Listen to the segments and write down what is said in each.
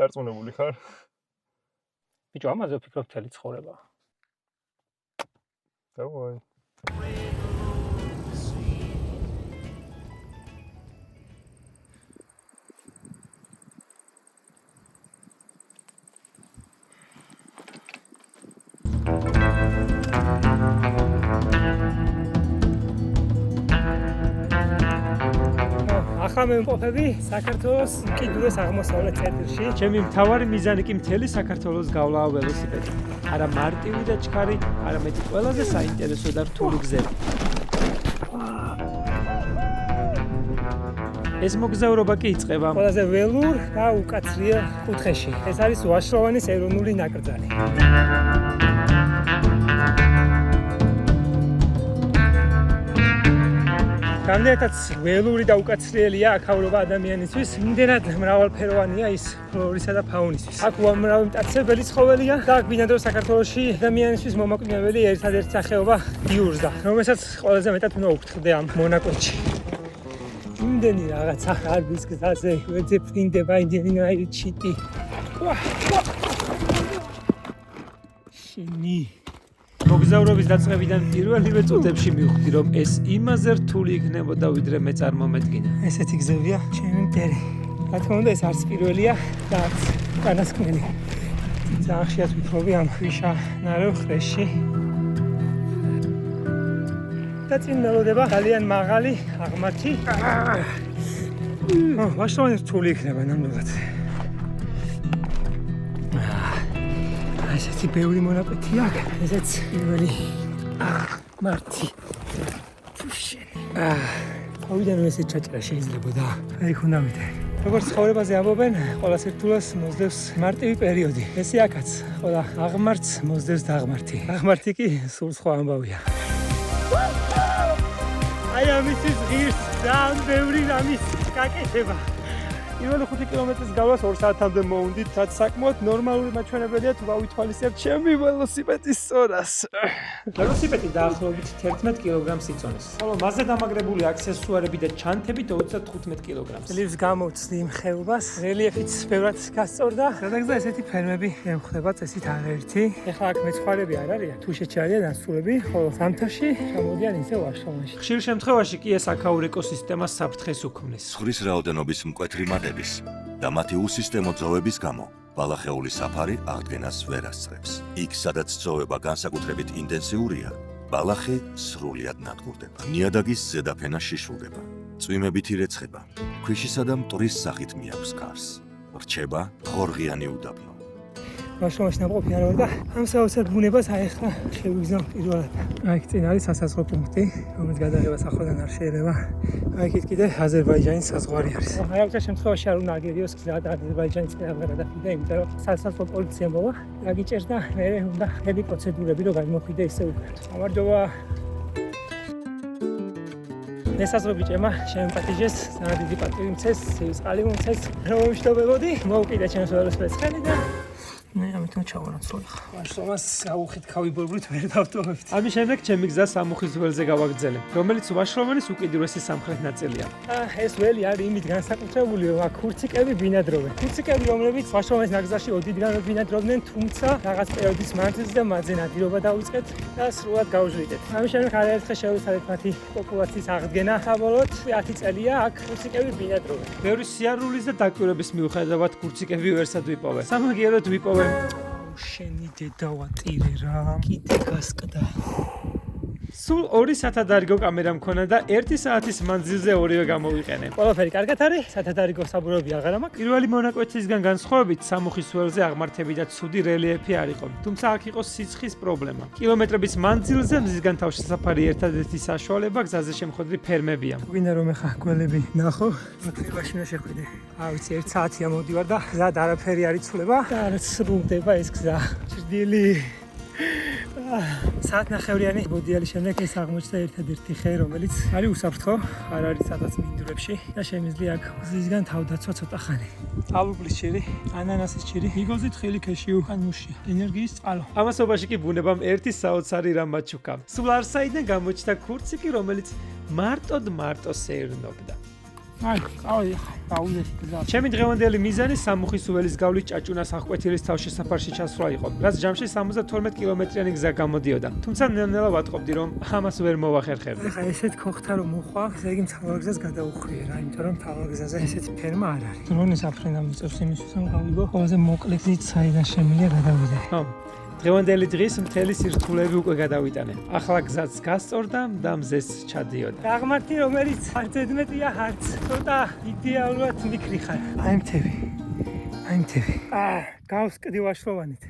დარწმუნებული ხარ? ბიჭო, ამაზე ვფიქრობ მთელი ცხოვრება. დავაი. ახლა მე ვიმყოფები საქართველოს უკიდურეს აღმოსავლეთ წერტილში. ჩემი მთავარი მიზანი კი მთელი საქართველოს გავლაა ველოსიპედით. არა მარტივი და ჩქარი, არამედ ყველაზე საინტერესო და რთული გზები. ეს მოგზაურობა კი იწყება ყველაზე ველურ და უკაცრიელ კუთხეში. ეს არის ვაშლოვანის ეროვნული ნაკრძალი. რამდენადაც ველური და უკაცრიელია აქაურობა ადამიანისთვის, იმდენად მრავალფეროვანია ის ფლორისა და ფაუნისთვის. აქ უამრავი მტაცებელი ცხოველია და აქ ბინადრობს საქართველოში ადამიანისთვის მომაკვდინებელი ერთადერთი სახეობა დიურზა, რომელსაც ყველაზე მეტად უნდა უგრძნოდე ამ მონაკვეთში. იმდენი რაღაცა გარბის გზაზე ვეძებ დინდება იმდენაირი ჩიტი. შენი მოგზაურობის დაწყებიდან პირველივე წუთებში მივხვდი, რომ ეს იმაზე რთული იქნებოდა, ვიდრე მე წარმომედგინა. ესეთი გზებია ჩემი მტერი. რა თქმა უნდა, ეს არც პირველია და არც უკანასკნელი. ძალიან ხშირად ვფიქრობ ამ ქვიშანარო ხრეში. და წინ მელოდება ძალიან მაღალი აღმართი. ვაშლოვანი რთული იქნება ნამდვილად. ესეთი ბევრი მონაკვეთი აქვს. ესეც პირველი აღმართი. თავიდან ესეც ჩაჭრა შეიძლებოდა. აი ხუნავიდე. როგორც ცხოვრებაზე ამბობენ, ყველა სირთულეს მოსდევს მარტივი პერიოდი. ესე აქაც ყველა აღმართს მოსდევს დაღმართი. დაღმართი კი სულ სხვა ამბავია. აი ამისთვის ღირს ძალიან ბევრი რამის გაკეთება. პირველი 5 კილომეტრის გავლას 2 საათამდე მოვუნდით, რაც საკმაოდ ნორმალური მაჩვენებელია თუ გავითვალისწინებთ ჩემი ველოსიპედის სწორას. ველოსიპედი დაახლოებით 11 კილოგრამს იწონის. ხოლო მასზე დამაგრებული აქსესუარები და ჩანთები 35 კილოგრამს. ძლივს გამოვცდი იმ ხეობას, რელიეფიც ბევრად გასწორდა. სადაგზა ესეთი ფერმები ემხვდება წესით არაერთი. ეხლა აქ მეცხვარები არ არიან, თუშეთში არიან დასრულები, ხოლო ზამთარში ჩამოდიან ისე ვაშლოვანში. ხშირ შემთხვევაში კი ეს აქაურ ეკოსისტემას საფრთხეს უქმნის. ცხვრის რაოდენობის მკვეთრი მატების და მათი უსისტემო ძოვების გამო ბალახეული საფარი აღდგენას ვერ ასწრებს. იქ, სადაც ძოვება განსაკუთრებით ინტენსიურია, ბალახი სრულად ნადგურდება. ნიადაგის ზედაფენა შიშულდება. წვიმებით ირეცხება. ქვიშისა და მტვრის სახით მიაქვს გარს. რჩება ღორღიანი უდაბნო. ვაშლოვანში ნამყოფი არ ვარ და ამ საოცარ ბუნებას აეხლა შევიგზავნა პირველად. აქ წინ არის სასაზღვრო პუნქტი, რომელიც გადაღებას ახლოდან არ შეიძლება. აქეთ კიდე აზერბაიჯანის საზღვარი არის. არავითარ შემთხვევაში არ უნდა აგერიოს გზა და აზერბაიჯანის წინააღმდეგ გადაფრიდა, იმიტომ რომ სასაზღვრო პოლიცია მოვა, დაგიჭერს და მე უნდა ხელი პროცედურები რომ გამოხვიდე ისე უკვე. გამარჯობა. ესაზღვრები ჭემა შემპატიჟეს, ძალიან დიდი პატივი მცეს, სიწყალი მომცეს. რომ ვიმშვიდობებოდი, მოვუკიდე ჩემს ველოსიპედს ხელი და მე ამიტომ ჩავარაცლო ხა. ვაშლოვანს გაუხით ქავიბორბლით ვერ დავტოვებთ. ამის შემდეგ ჩემი გზა სამუხის ველზე გავაგრძელე, რომელიც ვაშლოვანის უკიდურესი სამხრეთ ნაწილია. ეს ველი არის იმით განსაკუთრებული, რომ აქ ქურციკები ბინადრობენ. ქურციკები, რომლებიც ვაშლოვანის ნაკრძალში ოდითგანვე ბინადრობდნენ, თუმცა რაღაც პერიოდის მანძილზე და მათზე ნადირობა დაიწყეთ და სრულად გაუჟლიდეთ. ამის შემდეგ არაერთხელ შევეცადეთ მათი პოპულაციის აღდგენა. საბოლოოდ 10 წელია აქ ქურციკები ბინადრობენ. ბევრი სიარულის და დაკვირვების მიუხედავად ქურციკები ვერსად ვიპოვე. სამაგიეროდ ვიპოვე შენი დედავატირე რა. კიდე გასკდა. სულ 2 სათადარიგო კამერა მქონა და 1 საათის მანძილზე ორივე გამოვიყენე. ყველაფერი კარგად არის, სათადარიგო საბურავი აღარ მაქვს. პირველი მონაკვეთისგან განსხვავებით სამუხის ველზე აღმართები და ცუდი რელიეფი არ იყო. თუმცა აქ იყო სიცხის პრობლემა. კილომეტრების მანძილზე მზისგან თავშესაფარი ერთადერთი საშუალება გზაზე შემხვედრი ფერმებია. გვინდა რომ ეხა გველები ნახო, მათივაში უნდა შეხვიდე. ვიცი 1 საათია მოვდივარ და გზად არაფერი არ იცვლება და არ სრულდება ეს გზა. ჭრდილი. საათნახევრიანი მოდიალის შემდეგ ეს აღმოჩნდა ერთადერთი ხე, რომელიც არის უსაფრთხო, არ არის სადაც მინდვრებში და შემიძლია აქ მზისგან თავდაცვა ცოტა ხანი. ალუბლის ჭირი, ანანასის ჭირი, მიგოზი თხილი ქეშიუ, ანუში, ენერგიის წყალო. ამასობაში კი ბუნებამ ერთი საოცარი რამ მაჩუქა. სულ არსაიდან გამოჩნდა ქურციკი, რომელიც მარტოდ სეირნობდა. აი, ყავი, დაუძეს გზა. ჩემი დღევანდელი მიზანი სამუხის უველის გავლით ჭაჭუნას აღკვეთილის თავშესაფარში ჩასვლა იყო, რაც ჯამში 72 კილომეტრიანი გზა გამოდიოდა. თუმცა ნელ-ნელა ვატყობდი, რომ ამას ვერ მოვახერხებდი. ეხლა ესეთ ქოხთა რომ მოხვა, ესე იგი მთავარ გზას გადაუხვიე რა, იმიტომ რომ მთავარ გზაზე ესეთი ფერმა არ არის. დრონის აფრენა მიწევს იმისთვის, რომ გავიგო, ყველაზე მოკლე გზით საიდან შემიძლია გადავიდე. ხო. დღევანდელი დღის მთელი სირთულეები უკვე გადავიტანე. ახლა გზაც გასწორდა და მზეც ჩადიოდა. აღმართი რომელიც არც ედმეტია, არც ცოტა იდეალურად მიქრი ხარ. აი მთები. გავს კიდე ვაშლოვანით.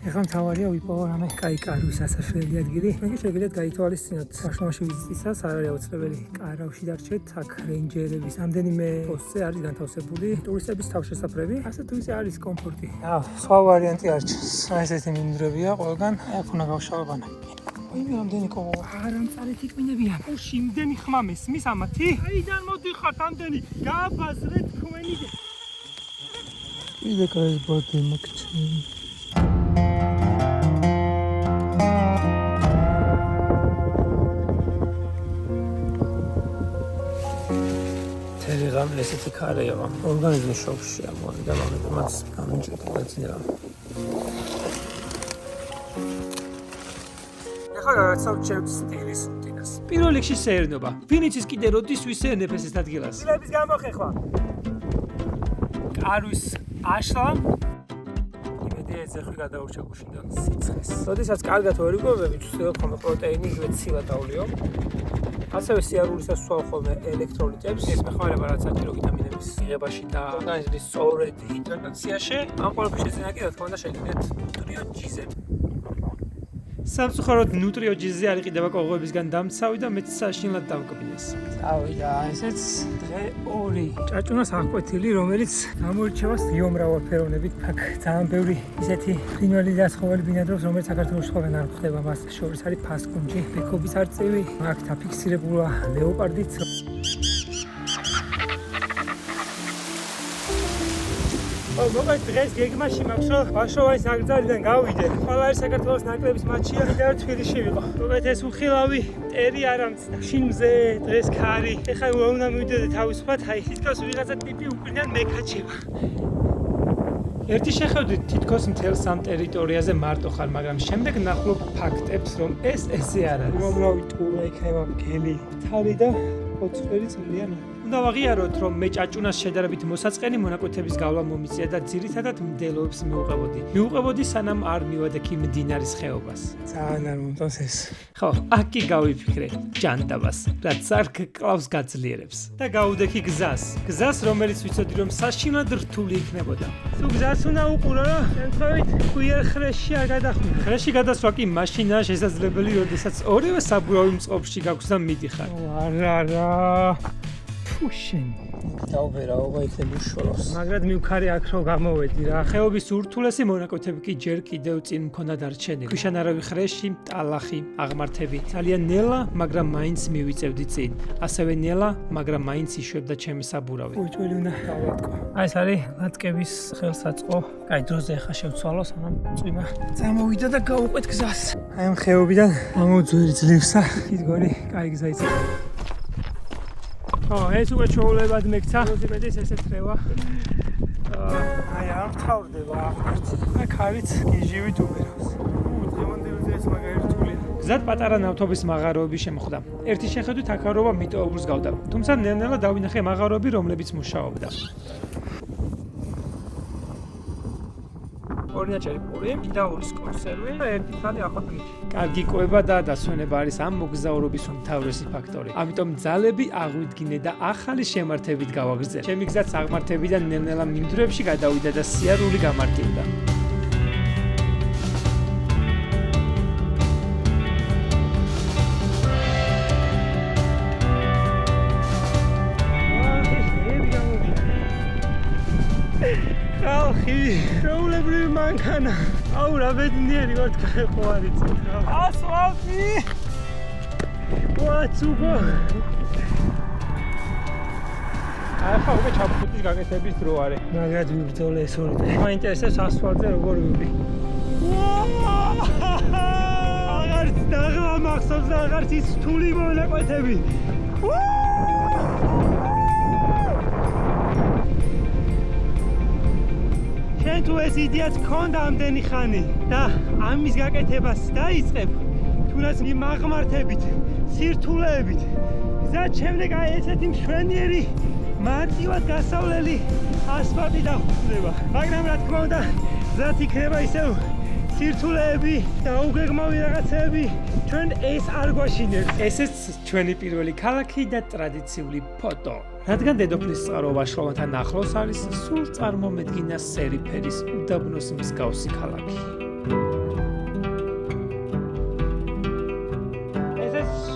ეხლა მთავარია ვიპოვო რამე კაი კარვის ასაშველი ადგილი. მე შეგიძლიათ გაითვალისწინოთ საშუალოში ვიზიტისას, არ არის აუცილებელი კარავში დარჩეთ. აქ რეინჯერების რამდენიმე პოსტზე არის განთავსებული ტურისტების თავშესაფრები. ასე თუ ისე არის კომფორტი. სხვა ვარიანტი არ ჩანს. აი ესეთი მინდვრებია ყველგან. აქ უნდა გავშალბანო. ой, რამდენი კომა. არამწარი თითმინებია. ურში იმდენი ხმა მესმის ამათი? აიდან მოდიხართ ამდენი? გააბაზრეთ თქვენი. ვიდე კაი ბოდი მოგჩი. რამ ესეთი ქარი იყო. ორგანიზმი შოქშია, მოვიდა მომენტ გამიჭირდა დაძინა. ეხლა გავაცავ სტილის რუტინას. პირველ რიგში სეერნობა. ვინიცის კიდე როდის ვისეერნებ ესეთ ადგილას? სტილების გამოხეხვა. კარვის აშლა იმედია ეძახი გადაურჩა გუშინდან სიცხეს. როდესაც კარგად ვერ იგოვები, ვცდილობ ხოლმე პროტეინი ღვეცილა დავლიო. ასევე სიარულისას ვსვავ ხოლმე ელექტროლიტებს, ეს მეხმარება რაც საჭირო ვიტამინების მიღებაში და ორგანიზმის სწორედ ჰიდრატაციაში. ამ ყველაფრის შეძენა კი რა თქმა უნდა შეგიძლიათ ნუტრიოჯიზე. სამწუხაროდ ნუტრიოჯიზე არ იყიდება კოღოებისგან დამცავი და მეც საშინლად დამკბინეს. წავიდა ესეც დღე 2. ჭაჭუნას აღკვეთილი, რომელიც გამოირჩევა გეომრავალფეროვნებით. აქ ძალიან ბევრი ისეთი ფრინველი და ცხოველი ბინადრობს, რომელიც საქართველოს სხვაგან არ გვხვდება. მას შორის არის ფასკუნჯი, ბექობის არწივი, აქ დაფიქსირებულა ლეოპარდიც. მოგეთ დღეს გეგმაში მაქვს რომ ვაშოვანის ნაკრძალიდან გავიდე. ყველა არის საქართველოს ნაკრების მატჩია, ვიდრე თბილისში ვიყო. მოგეთ ეს უხილავი ტერი არ ამცდა. შინ მზე, დღეს ქარი. ეხლა უნდა მივიდოდე თავისუფლად, აი თითქოს ვიღაცა ტიპი უკრინან მეკაჩება. ერთი შეხედვით თითქოს მთელ სამ ტერიტორიაზე მარტო ხარ, მაგრამ შემდეგ ნახულობ ფაქტებს, რომ ეს ესე არ არის. უამრავი ტურა იქნება მგელი. თავი და 20 წლიანი. უნდა ვაღიაროთ, რომ მე ჭაჭუნას შედარებით მოსაწყენი მონაკვეთების გავლა მომიწია და ძირითადად მდელოებს მიუყვებოდი სანამ არ მივადექი მდინარის ხეობას. ძალიან არ მომწონს ეს. ხო, აქ კი გავიფიქრე ჯანდაბას, რაც არ გკლავს გაძლიერებს და გავუდექი გზას, რომელიც ვიცოდი რომ საშინლად რთული იქნებოდა. თუ გზას უნდა უყურო, შემთხვევით ხვიერ ხრეში არ გადახვიდე. ხრეში გადასვლა კი მაშინაა შესაძლებელი, როდესაც ორივე საბურავი მწყობრში გაქვს და მიდიხარ. არა. უშენ დაუბერაობა იქნებ უშოროს. მაგრამ მივქარი აქ რომ გამოვედი რა. ხეობის ურთულესი მონაკვეთები კი ჯერ კიდევ წინ მქონდა დარჩენილი. ქვიშანარავი ხრეში, ტალახი, აღმართები. ძალიან ნელა, მაგრამ მაინც მივიწევდი წინ. ასევე ნელა, მაგრამ მაინც იშვებდა ჩემი საბურავი. უჭველი უნდა გავატყო. აი ეს არის ლატკების ხელსაწყო. კაი დროზე ხა შევცვალო, სანამ წვიმა წამოვიდა და გავუყვეთ გზას. აი ამ ხეობიდან ამოძვერი ძლივსა. იდგორი, კაი გზა იცი. ეს უკვე ჩაულებად მეკცა. როზიმედის ესეთ რევა. აი არ თავდება აღარც. აქ არის გიჟივით უბერავს. დღევანდელზე ეს მაგარი რთულია. გზად პატარა ნავთობის მაღაროები შემხვდა. ერთი შეხედვით აქარობა მიტოობრს გავდა. თუმცა ნელ-ნელა დავინახე მაღაროები, რომლებიც მუშაობდა. ორი ნაჭერი პური, ინდაურის კონსერვი და ერთი თალი ახალგიჭი. კარგი კვება და დასვენება არის ამ მოგზაურობის უმთავრესი ფაქტორი. ამიტომ ძალები აღვიდგინე და ახალი შემართებით გავაგრძელე. ჩემი გზაც აღმართებიდან ნელ-ნელა მინდვრებში გადავიდა და სიარული გამარტივდა. შეულებრივი მანქანა. აუ რა ბედნიერი ვარ თქვენ ხო არ იცით რა. ასფალტი. ვაცუგო. ახლა უკვე ჩაფუთის გაკეთების დრო არის. მაგრამ ვიბრძოლე ეს ორი. მაინტერესებს ასფალტზე როგორ ვიბი. აღარც დაღლა მახსოვს აღარც ის რთული მონაკვეთები. შენ თუ ეს იდეაც გქონდა ამდენი ხანი და ამის გაკეთებას დაიწყებ, თუნდაც მიმაღმართებით, სირთულეებით, გზად შემდეგ აი ესეთი მშვენიერი, მარტივად გასავლელი ასფალტი დახვდება. მაგრამ რა თქმა უნდა, გზად იქნება ისევ სირთულეები და უგეგმავი რაღაცეები, ჩვენ ეს არ გვაშინებს. ესეც ჩვენი პირველი ქალაქი და ტრადიციული ფოტო. რადგან დედოფლის წყარო ვაშლოვანთან ახლოს არის, სულ წარმომედგინა სერიფერის უდაბნოს მსგავსი ქალაქი.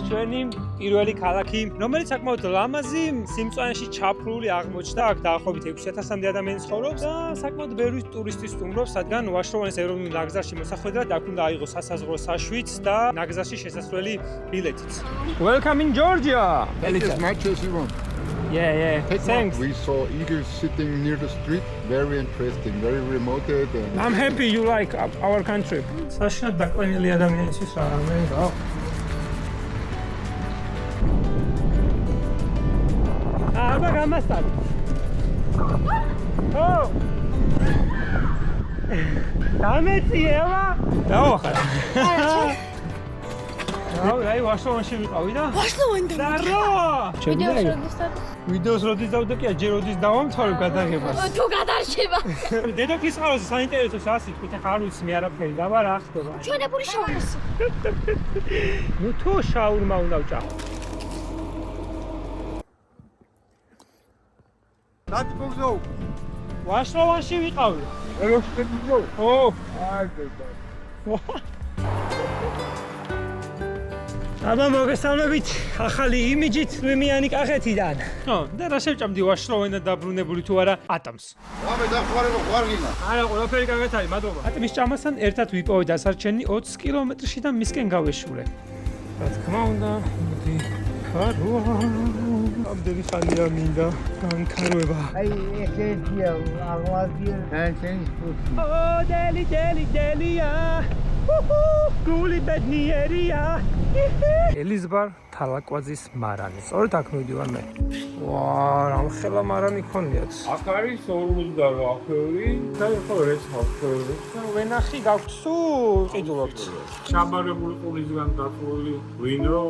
ჩვენი პირველი ქალაქი, რომელიც საკმაოდ ლამაზი, სიმწვანეში ჩაფლული აღმოჩნდა, აქ დაახლოებით 6000-მდე ადამიანი ცხოვრობს და საკმაოდ ბევრი ტურისტი სტუმრობს, რადგან ვაშლოვანის ეროვნულ ნაკრძალში მოსახვედრად აქ უნდა აიღოს სასაზღვრო საშვიც და ნაკრძალში შესასვლელი ბილეთიც. Welcome in Georgia. Take as much as you want. Yeah. Thanks. We saw eagles sitting near the street. Very interesting, very remote. I'm happy you like our country. საშინად დაკვენილი ადამიანისთვის რა რამე რა. აბა გამასტარი. ო! დამეწიევა? დავახარა. აი ვაშლოვანში ვიყავი და ვაშლოვანი და რა? ვიდეოს როდის დავდე კი ჯერ როდის დავამთავრებ გადაღებას. თუ გადარჩება. დედოფლის წყაროზე საინტერესოს ასე თქვით, ახლა არ ვიცი მე არაფერი და რა ხდება. ჩვენებული შაურს. ნუ თუ შაურმა უნდა ვჭამო. That's Bogzo. ვაშლოვანში ვიყავი. Bogzo. ო! აბა მოგესალმებით ახალი იმიჯით ლიმიანი კახეთიდან. ხო, და რა შევჭამდი ვაშლოვანა დაბრუნებული თუ არა ატომს. Აბა დახმარება გვარგინა. არა, ყველაფერი კარგად არის, მადლობა. ატომის ჭამასთან ერთად ვიპოვე დასარჩენი 20 კილომეტრში და მისკენ გავეშურე. რა თქმა უნდა, მოდი ხარვა. ამდენი ხანია მინდა განქარვება. აი ესეთია აღვარდია განცენის პუცი. ო დელია. გული ბედნიერია. ელიზბარ თალაკვაძის მარანი. სწორედ აქ მივდივარ მე. ვა, რამხელა მარანი ქონიათ. აქ არის 48 ხევრი და ხო რეცხავს ხევრი. ვენახი გაქვს თუ ყიდულობთ? ჩაბარებული ყულისგან დაფრული ვინო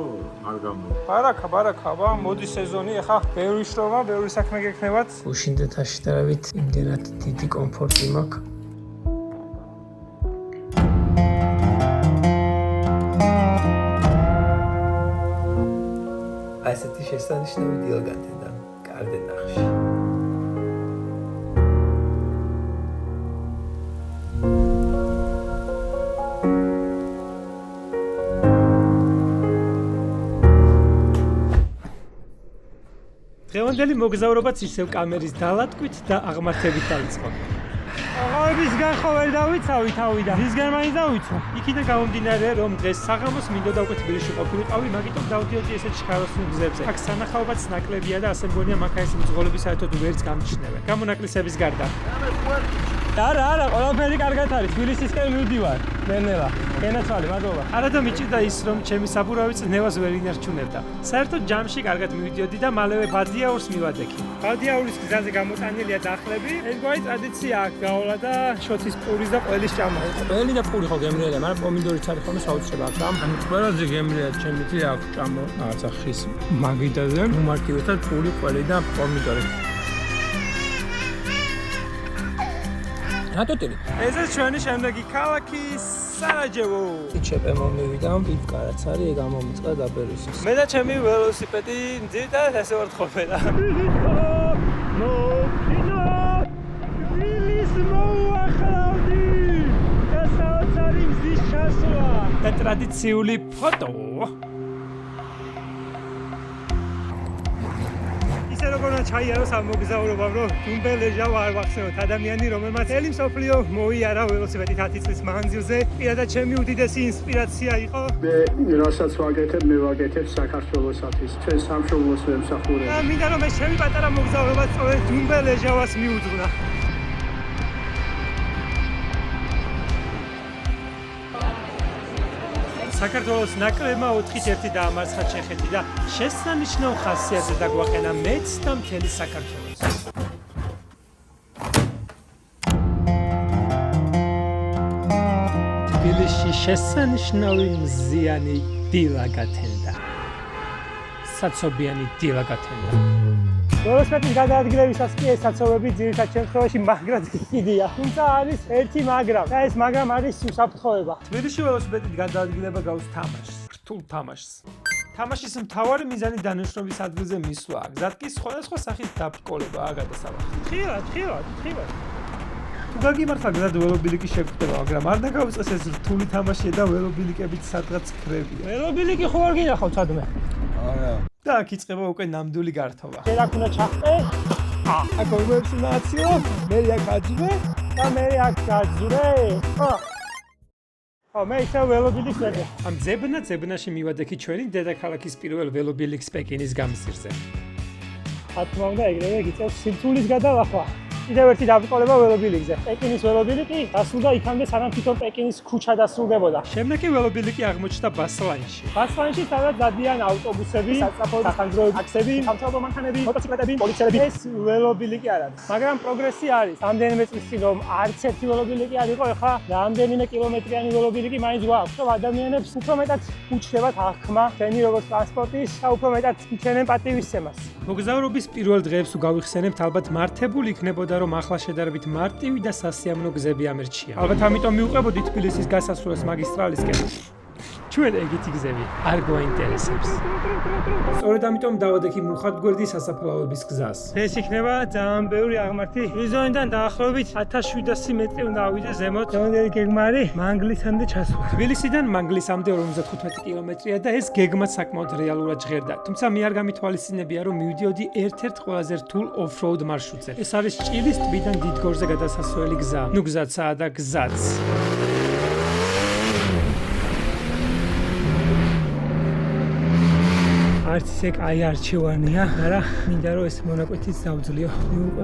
არ გამოდის. ბარაკა, მოდი სეზონი, ახლა ბევრი შრომა, ბევრი საქმე გექნებათ. უშინდეთ აშდარებით იმდენად დიდი კომფორტი მაქვს. ასეთი შესანიშნავი დილგანთი და კარდენახში. დღევანდელი მოგზაურობაც ისევ კამერის დალატკვით და აღმართებით დაიწყო. აღარების განხო ვერ დავიცავი თავიდან. ვისგან მაინც დავიცვა? იქიდან გამომდინარე, რომ დღეს საღამოს მინდოდა უკვე თბილისში ყოფილიყავი, მაგიტომ დავდიოდი ესეთ შქაროსნულ გზებზე. აქ სანახაობაც ნაკლებია და ასე მგონია მაქაის მძღოლები საერთოდ ვერც გამჩნევენ. გამონაკლისების გარდა. არა, ყველაფერი კარგად არის. თბილისისკენ მივდივარ. ნელა, გენაცვალე, მადლობა. არადა მიჭირდა ის, რომ ჩემი საბურავი წნევას ვერ ინარჩუნებდა. საერთოდ ჯამში კარგად მივიდიოდი და მალევე ბადიაურს მივადექი. ბადიაურის გზაზე გამოტანილია დახლები. ერთგვარი ტრადიცია აქ გაოლა და შოთის პურის და ყველის ჭამა. ყველი და პური ხო გემრიელია, მაგრამ პომიდორიც არის ხოლმე საოცრება აქ. ანუ ყველაზე გემრიელი ჩემი აქ ჭამა, რაღაცა ხის მაგიდაზე, უმარკივესად პური, ყველი და პომიდორი. რატოტილი? ესეც ჩვენი შემდეგი ქალაქი სარაჯევო. ჩეპე მომივიდა, პიპკარაც არის, ეგ ამომიწყდა დაბერისის. მე და ჩემი ველოსიპედი ძირითადად ესე ვარ ყოფილა. და ტრადიციული ფოტო. ისე როგორ ჩაიაროს ამ მოგზაურობამ, რომ დუმბელეჟა არ ვახსენოთ ადამიანი, რომელმაც ელი მსოფლიო მოიარა ველოსიპედით 10 წლის მანძილზე. პირადად ჩემი უდიდესი ინსპირაცია იყო. მე რასაც ვაკეთებ, მე ვაკეთებ საქართველოსათვის. ჩვენ სამშობლოს ვემსახურებ. და მინდა რომ ეს ჩემი პატარა მოგზაურობა სწორედ დუმბელეჟავას მიუძღვნა. საქართველოს ნაკრებმა 4-1 დაამარცხა ჩეხეთი და შესანიშნავ ხასიათზე დაგვაყენა მეც და მთელი საქართველოს. თბილისში შესანიშნავი მზიანი დილა გათენდა. საცობიანი დილა გათენდა. ველოსიპედის გადაადგილებისას კი ეს საცობები ძირითად შემთხვევაში მაგრად კიდია. თუმცა არის ერთი მაგრამ და ეს მაგრამ არის უსაფრთხოება. თბილისში ველოსიპედით გადაადგილება გავს თამაშს, რთულ თამაშს. თამაშის მთავარი მიზანი დანიშნობის ადგილზე მისვლაა. გზად კი სხვადასხვა სახის დაბრკოლებაა გადასავალი. ხილად. თუ გაგიმართლა გზად ველობილიკი შეგხვდება, მაგრამ არ დაგავიწყეს ეს რთული თამაშია და ველობილიკებით სადღაც ქრებია. ველობილიკი ხო არ გინახავ სადმე? და აქ იწყება უკვე ნამდვილი გართობა. შენ აქ უნდა ჩახტე? აქ ორმოებს ნაციო, მე აქ აჯვე და მე აქ გაძვრე. მე ისე ველობილიკს ვეძე. ამ ძებნაში მივადექი ჩვენი დედაქალაქის პირველ ველობილიკს პეკინის გამზირზე. რა თქმა უნდა, ეგრევე გიწევს სირთულის გადალახვა. კიდევ ერთი დაბრკოლება ველობილიკზე. პეკინის ველობილიკი დასრულდა იქამდე, სანამ თვითონ პეკინის ქუჩა დასრულდებოდა. შემდეგ კი ველობილიკი აღმოჩნდა ბასლანში. ბასლანში სადაც დადიან ავტობუსები, საცაფო სახანძრო ტაქსები, სამთავრობო მანქანები, მოტოციკლეტები, პოლიციელები. ეს ველობილიკი არ არის. მაგრამ პროგრესი არის. რამდენიმე წლის წინ რომ არც ერთი ველობილიკი არ იყო, ეხლა რამდენიმე კილომეტრიანი ველობილიკი მაინც გვაქვს. რომ ადამიანებს უფრო მეტად უჩნდებათ აღქმა, თენი როგორც ტრანსპორტის და უფრო მეტად იჩენენ პატივისცემას. მოგზაურობის პირველ დღეებს თუ გავიხსენებთ, ალბათ მართებული იქნებოდა რომ ახლა შედარებით მარტივი და სასიამოვნო გზები ამერჩია. ალბათ ამიტომ მივუყვებოდით თბილისის გასასვლელს მაგისტრალისკენ. ჩვენ ეგეთი გზები არ გვაინტერესებს. სწორედ ამიტომ დავადექი მუხათგვერდის სასაფლაოების გზას. ეს იქნება ძალიან ბევრი აღმართი. ვიზონიდან დაახლოებით 1700 მეტრი უნდა ავიდე ზემოთ. ზემოდელი გეგმა არის მანგლისამდე ჩასვლა. თბილისიდან მანგლისამდე 55 კილომეტრია და ეს გეგმა საკმაოდ რეალურად ჟღერდა. თუმცა მე არ გამითვალისწინებია რომ მივდიოდი ერთ-ერთ ყველაზე რთულ off-road მარშრუტზე. ეს არის ჭილის ტბიდან დიდგორზე გადასასვლელი გზა. ნუ გზაცაა და გზაც. არც ისე კაი არჩევანია, არა, მინდა რომ ეს მონაკვეთიც დავძლიო.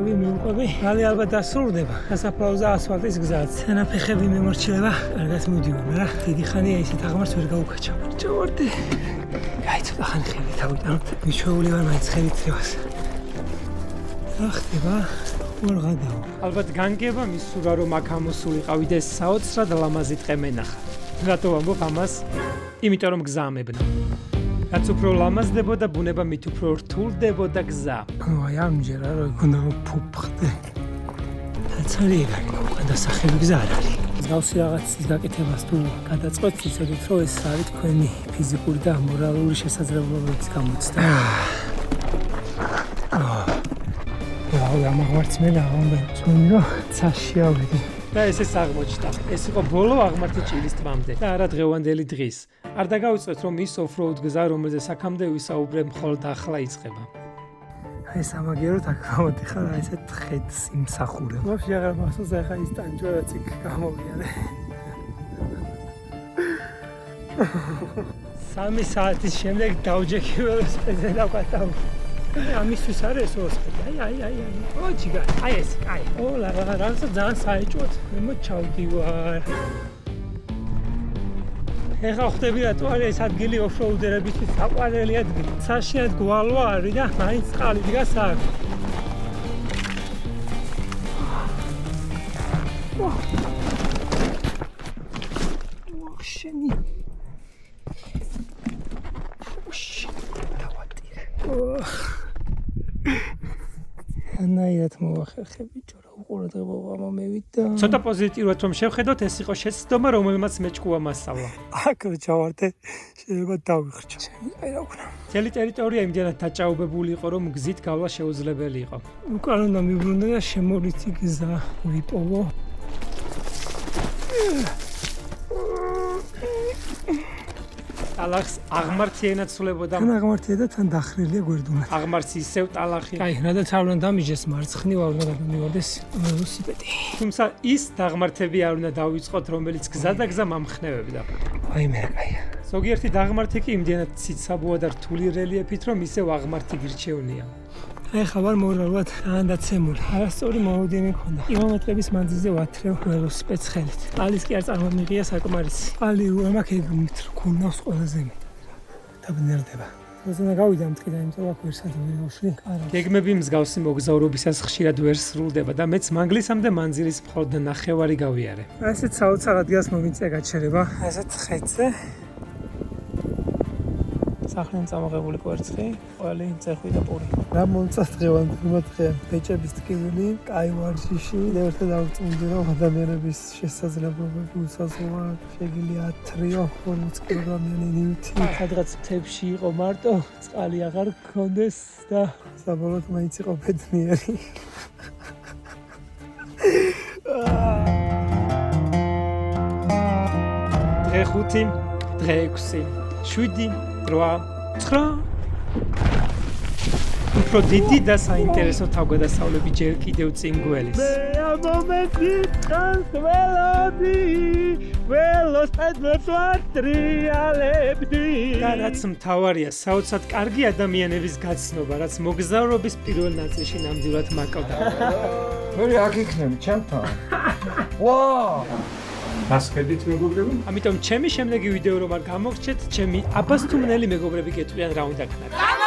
მივუყვები. მალე ალბათ დასრულდება. სასაფლაოზე ასფალტის გზაც. თანაფეხები მიმორჩილება, კარგად მივდივარ, არა? დიდი ხანია ისეთ აღმართს ვერ გავუკაჩავ. ჭორდი. აი, ცოტა ხანი ხელი დავიტანოთ. მიჩვეული ვარ მაინც ხელით რევას. რა ხდება? ორღადაო. ალბათ განგება მისურა რომ აქ ამოსულიყავი და საოცრად ლამაზი ტყე მენახა. რატო ვამბობ ამას? იმიტომ რომ გზა ამებნა. რაც უფრო ლამაზდებოდა ბუნება მით უფრო რთულდებოდა გზა. აი ამჯერა რომ იქნება რომ ფუფხდე. ცალი ეგარი გადასახები გზა არ არის. მსგავსი რაღაცის გაკეთებას თუ გადაწყვეტთ, იცოდეთ რომ ეს არის თქვენი ფიზიკური და მორალური შესაძლებლობების გამოცდა. ამაღმართს მე დავამბობ, რომ ცაში ავედი. და ეს აღმოჩნდა. ეს იყო ბოლო აღმართი ჭილის ტბამდე და არა დღევანდელი დღის. არ დაგავიწყეთ რომ ის off-road გზა, რომელზეც აქამდე ვისაუბრებ, მხოლოდ ახლა იწყება. აი სამაგიეროდ აქ გამოდიხარ, აი ესეთ ხედს იმსახურებ. ვაფშე აღარ მახსოვს ახლა ის ტანჯვა რაც იქ გამოვიარე. 3 საათის შემდეგ დავჯექი ველოსიპედზე და ვკატავ. ამისთვის არის ეს ველოსიპედი. აი. ო ჯიგა. აი ეს, აი. ო რაღაცა ძალიან საეჭვოდ. მე ჩავდივარ. ეხლა ხვდები რატო არის ეს ადგილი off-roaderებისთვის საყვარელი ადგილი. საშიად გვალვა არის და მაინც წყალი დგას აქ. შენი. ანაიათ მოახერხები ჯორა უყურადღებობა მომევიდა. ცოტა პოზიტიურად რომ შევხედოთ, ეს იყო შეცდომა, რომელმაც მეჭკუა მასწავლა. აქ ჩავარდე, შეიძლება დავიხრჩო. აი რა ვქნა. მთელი ტერიტორია იმდენად დაჭაობებული იყო, რომ გზით გავლა შეუძლებელი იყო. უკან უნდა მიბრუნდე და შემოვლითი გზა ვიპოვო. ტალახს აღმართი ენაცვლებოდა. თან აღმართია და თან დახრილია გვერდულად. აღმართი ისევ ტალახი. აი, რადგან არ უნდა დამიჯეს მარცხნივ, არ უნდა გამივარდეს ველოსიპედი. თუმცა ის დაღმართები არ უნდა დავიწყოთ, რომელიც გზა და გზა მომხნევებდა. აი მე კაია. ზოგიერთი დაღმართი კი იმდენად ციცაბოა და რთული რელიეფით, რომ ისევ აღმართი გირჩევნია. აი ხა ვარ მორალურად ანდაცემული. არასწორი მოლოდინი მქონდა. კილომეტრების მანძილზე ვათრევ ველოსიპედს ხელით. წყალის კი არ წარმომიღია საკმარისი. წყალი რომ აქ გუნავს ყველაზე დაბნერდება. როცა გავიდა მტკიდან, იმიტომ რომ აქ ვერსად ვირავში. გეგმები მსგავსი მოგზაურობისას ხშირად ვერ სრულდება და მეც მანგლისამდე მანძილის მხოლოდ ნახევარი გავიარე. ასეთ საოცარ ადგილას მომიწია გაჩერება. ასეთ ხეთზე. სახლიდან წამოღებული კვერცხი, ყველი, წეხვი და პური. რა მომწადღევან მოთხია ბეჭების ტკივილი, კაი ვარჯიში, ერთად დავწუნდი რომ ადამიანების შესაძლებლობები უსაზღვროა, შეგიძლია ათრიო 40 კილოგრამიანი ნივთი. სადღაც მთებში იყო მარტო, წყალი აღარ გქონდეს და საბოლოოდ მაინც იყო ბედნიერი. დღე 5, დღე 6, 7, 8, 9. უფრო დიდი და საინტერესო თავგადასავლები ჯერ კიდევ წინ გველის. და რაც მთავარია, საოცრად კარგი ადამიანების გაცნობა, რაც მოგზაურობის პირველ ნაწილში ნამდვილად მაკლდა. მე აქ იქნები ჩემთან. ვა! გასხედით მეგობრებო? ამიტომ ჩემი შემდეგი ვიდეო რომ არ გამოგრჩეთ, ჩემი აბასთუმნელი მეგობრები გეტყვიან რა უნდა ქნათ.